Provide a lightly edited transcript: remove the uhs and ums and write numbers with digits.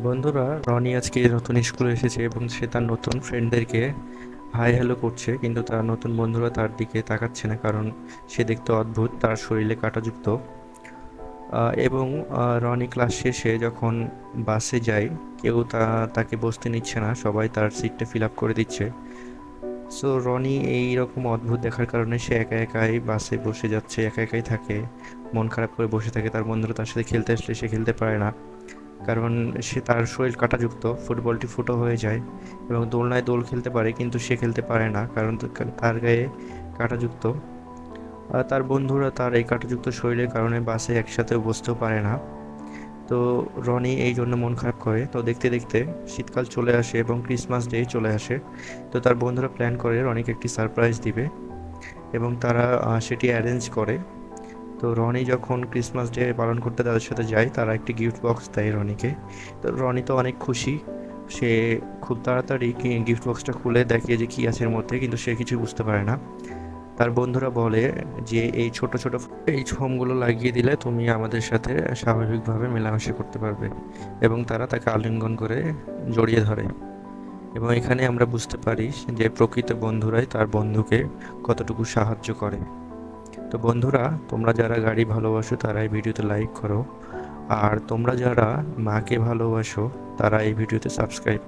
বন্ধুরা, রনি আজকে নতুন স্কুলে এসেছে এবং সে তার নতুন ফ্রেন্ডদেরকে হাই হ্যালো করছে, কিন্তু তার নতুন বন্ধুরা তার দিকে তাকাচ্ছে না, কারণ সে দেখতে অদ্ভুত, তার শরীরে কাঁটাযুক্ত। এবং রনি ক্লাস শেষে যখন বাসে যায়, কেউ তাকে বসতে নিচ্ছে না, সবাই তার সিটটা ফিল আপ করে দিচ্ছে। সো রনি এই রকম অদ্ভুত দেখার কারণে সে একা একাই বাসে বসে যাচ্ছে, একা একাই থাকে, মন খারাপ করে বসে থাকে। তার বন্ধুরা তার সাথে খেলতে আসলে সে খেলতে পারে না, কারণ তার শরীর কাঁটাযুক্ত, ফুটবলটি ফুটো হয়ে যায়। এবং দোলনায় দোল খেলতে পারে, কিন্তু সে খেলতে পারে না, কারণ তার গায়ে কাঁটাযুক্ত। আর তার বন্ধুরা তার এই কাঁটাযুক্ত শরীরের কারণে বাসে একসাথে বসতেও পারে না। তো রনি এই জন্য মন খারাপ করে। তো দেখতে দেখতে শীতকাল চলে আসে এবং ক্রিসমাস ডে চলে আসে। তো তার বন্ধুরা প্ল্যান করে রনিকে একটি সারপ্রাইজ দিবে, এবং তারা সেটি অ্যারেঞ্জ করে। তো রনি যখন ক্রিসমাস ডে পালন করতে তাদের সাথে যায়, তারা একটি গিফট বক্স দেয় রনিকে। তো রনি তো অনেক খুশি। সে খুব তাড়াতাড়ি গিফট বক্সটা খুলে দেখে যে কী আছে এর মধ্যে, কিন্তু সে কিছু বুঝতে পারে না। তার বন্ধুরা বলে যে এই ছোট ছোট এই ফোমগুলো লাগিয়ে দিলে তুমি আমাদের সাথে স্বাভাবিকভাবে মেলামেশা করতে পারবে। এবং তারা তাকে আলিঙ্গন করে জড়িয়ে ধরে। এবং এখানে আমরা বুঝতে পারি যে প্রকৃত বন্ধুরাই তার বন্ধুকে কতটুকু সাহায্য করে। তো বন্ধুরা, তোমরা যারা গাড়ি ভালোবাসো তারা এই ভিডিওতে লাইক করো, আর তোমরা যারা মাকে ভালোবাসো তারা এই ভিডিওতে সাবস্ক্রাইব